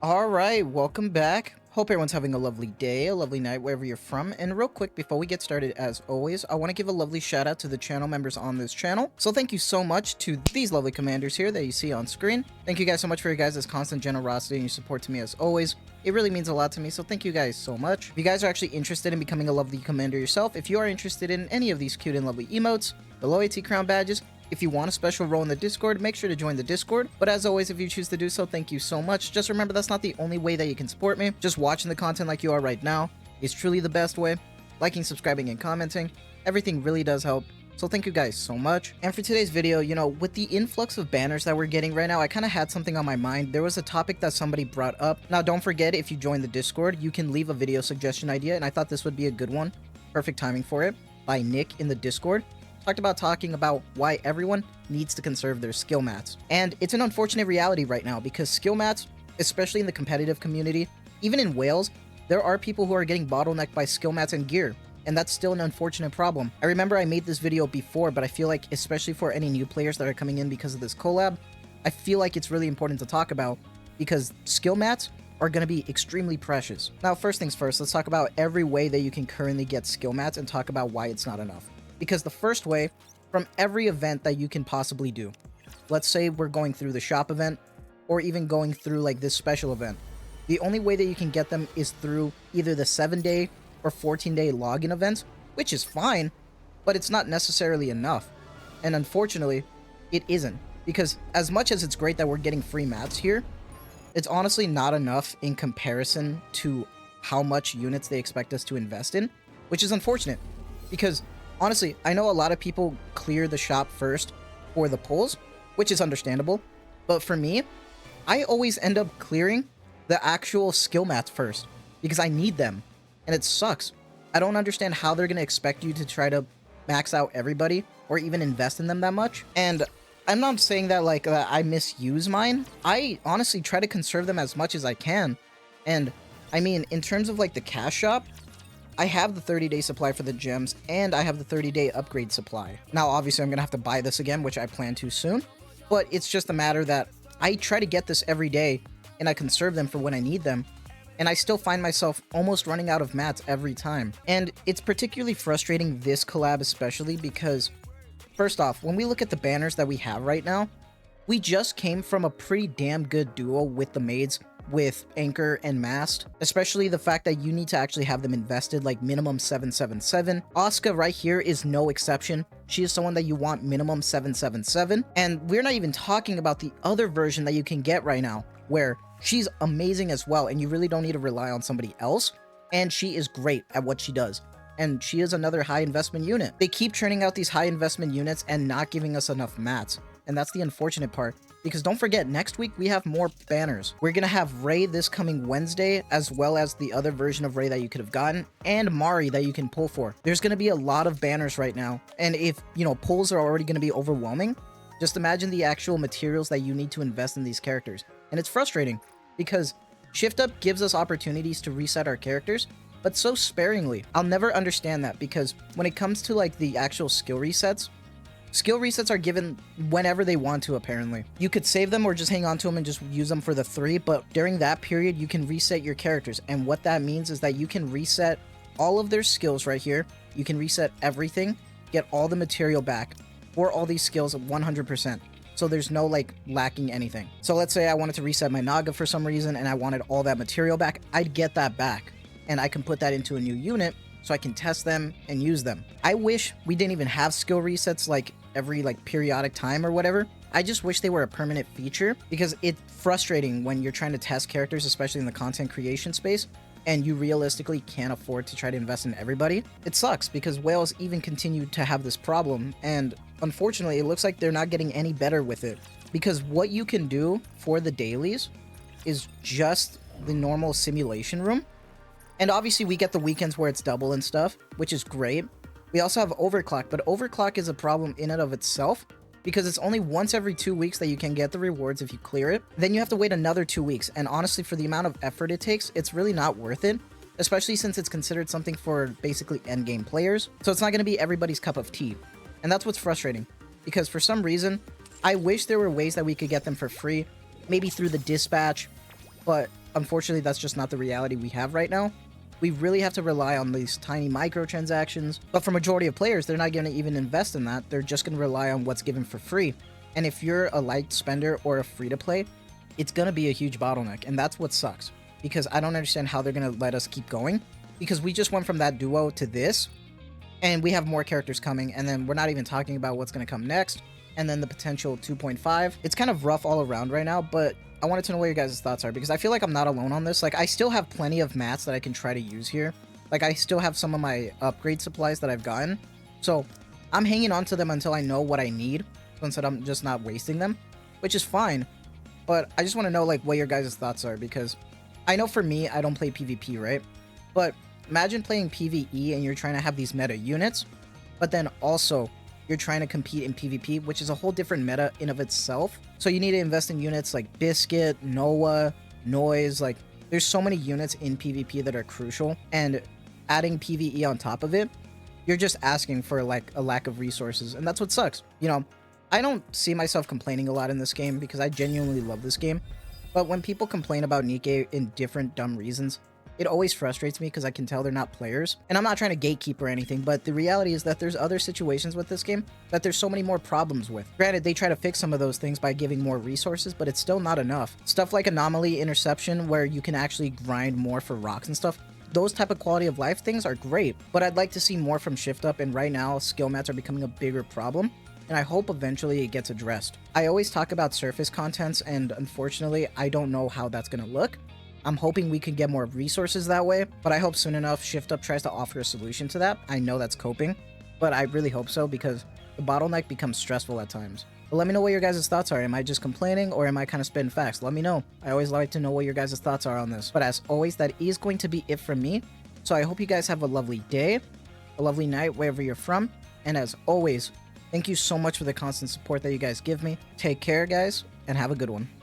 Alright, welcome back. Hope everyone's having a lovely day, a lovely night, wherever you're from. And real quick, before we get started, as always, I want to give a lovely shout out to the channel members on this channel. So thank you so much to these lovely commanders here that you see on screen. Thank you guys so much for your guys' constant generosity and your support to me as always. It really means a lot to me, so thank you guys so much. If you guys are actually interested in becoming a lovely commander yourself, if you are interested in any of these cute and lovely emotes, the loyalty crown badges, if you want a special role in the Discord, make sure to join the Discord. But as always, if you choose to do so, thank you so much. Just remember, that's not the only way that you can support me. Just watching the content like you are right now is truly the best way. Liking, subscribing, and commenting, everything really does help. So thank you guys so much. And for today's video, with the influx of banners that we're getting right now, I kind of had something on my mind. There was a topic that somebody brought up. Now, don't forget, if you join the Discord, you can leave a video suggestion idea, and I thought this would be a good one. Perfect timing for it. By Nick in the Discord. Talking about why everyone needs to conserve their skill mats. And it's an unfortunate reality right now because skill mats, especially in the competitive community, even in Wales, there are people who are getting bottlenecked by skill mats and gear. And that's still an unfortunate problem. I remember I made this video before, but I feel like, especially for any new players that are coming in because of this collab, I feel like it's really important to talk about because skill mats are going to be extremely precious. Now, first things first, let's talk about every way that you can currently get skill mats and talk about why it's not enough. Because the first way, from every event that you can possibly do, let's say we're going through the shop event, or even going through like this special event, the only way that you can get them is through either the 7-day or 14-day login events, which is fine, but it's not necessarily enough. And unfortunately, it isn't. Because as much as it's great that we're getting free mats here, it's honestly not enough in comparison to how much units they expect us to invest in, which is unfortunate. Because honestly, I know a lot of people clear the shop first for the pulls, which is understandable. But for me, I always end up clearing the actual skill mats first because I need them. And it sucks. I don't understand how they're going to expect you to try to max out everybody or even invest in them that much. And I'm not saying that like I misuse mine. I honestly try to conserve them as much as I can. And I mean, in terms of like the cash shop, I have the 30-day supply for the gems, and I have the 30-day upgrade supply. Now, obviously, I'm going to have to buy this again, which I plan to soon, but it's just a matter that I try to get this every day, and I conserve them for when I need them, and I still find myself almost running out of mats every time. And it's particularly frustrating this collab especially because, first off, when we look at the banners that we have right now, we just came from a pretty damn good duo with the maids, with Anchor and Mast, especially the fact that you need to actually have them invested like minimum 777. Asuka right here is no exception. She is someone that you want minimum 777. And we're not even talking about the other version that you can get right now, where she's amazing as well, and you really don't need to rely on somebody else. And she is great at what she does. And she is another high investment unit. They keep churning out these high investment units and not giving us enough mats. And that's the unfortunate part. Because don't forget, next week we have more banners. We're going to have Ray this coming Wednesday, as well as the other version of Ray that you could have gotten, and Mari that you can pull for. There's going to be a lot of banners right now. And if, pulls are already going to be overwhelming, just imagine the actual materials that you need to invest in these characters. And it's frustrating, because Shift Up gives us opportunities to reset our characters, but so sparingly. I'll never understand that, because when it comes to like the actual skill resets are given whenever they want to, apparently. You could save them or just hang on to them and just use them for the 3, but during that period, you can reset your characters. And what that means is that you can reset all of their skills right here. You can reset everything, get all the material back for all these skills 100%. So there's no like lacking anything. So let's say I wanted to reset my Naga for some reason and I wanted all that material back. I'd get that back and I can put that into a new unit so I can test them and use them. I wish we didn't even have skill resets like every like periodic time or whatever. I just wish they were a permanent feature because it's frustrating when you're trying to test characters, especially in the content creation space, and you realistically can't afford to try to invest in everybody. It sucks because Wales even continue to have this problem, and unfortunately it looks like they're not getting any better with it, because what you can do for the dailies is just the normal simulation room. And obviously we get the weekends where it's double and stuff, which is great. We also have overclock, but overclock is a problem in and of itself because it's only once every 2 weeks that you can get the rewards if you clear it. Then you have to wait another 2 weeks, and honestly, for the amount of effort it takes, it's really not worth it, especially since it's considered something for basically endgame players. So it's not going to be everybody's cup of tea. And that's what's frustrating, because for some reason, I wish there were ways that we could get them for free, maybe through the dispatch, but unfortunately, that's just not the reality we have right now. We really have to rely on these tiny microtransactions. But for majority of players, they're not going to even invest in that. They're just going to rely on what's given for free. And if you're a light spender or a free-to-play, it's going to be a huge bottleneck. And that's what sucks. Because I don't understand how they're going to let us keep going. Because we just went from that duo to this. And we have more characters coming. And then we're not even talking about what's going to come next. And then the potential 2.5. It's kind of rough all around right now. But I wanted to know what your guys' thoughts are. Because I feel like I'm not alone on this. Like, I still have plenty of mats that I can try to use here. Like, I still have some of my upgrade supplies that I've gotten. So, I'm hanging on to them until I know what I need. So instead, I'm just not wasting them. Which is fine. But I just want to know, like, what your guys' thoughts are. Because I know for me, I don't play PvP, right? But imagine playing PvE and you're trying to have these meta units. But then also, you're trying to compete in PvP, which is a whole different meta in of itself. So you need to invest in units like Biscuit, Noah, Noise. Like, there's so many units in PvP that are crucial. And adding PvE on top of it, you're just asking for like a lack of resources. And that's what sucks. You know, I don't see myself complaining a lot in this game because I genuinely love this game. But when people complain about Nikke in different dumb reasons, it always frustrates me because I can tell they're not players. And I'm not trying to gatekeep or anything, but the reality is that there's other situations with this game that there's so many more problems with. Granted, they try to fix some of those things by giving more resources, but it's still not enough. Stuff like anomaly interception, where you can actually grind more for rocks and stuff, those type of quality of life things are great, but I'd like to see more from Shift Up, and right now skill mats are becoming a bigger problem, and I hope eventually it gets addressed. I always talk about surface contents, and unfortunately I don't know how that's gonna look. I'm hoping we can get more resources that way, but I hope soon enough Shift Up tries to offer a solution to that. I know that's coping, but I really hope so because the bottleneck becomes stressful at times. But let me know what your guys' thoughts are. Am I just complaining or am I kind of spitting facts? Let me know. I always like to know what your guys' thoughts are on this. But as always, that is going to be it from me. So I hope you guys have a lovely day, a lovely night, wherever you're from. And as always, thank you so much for the constant support that you guys give me. Take care, guys, and have a good one.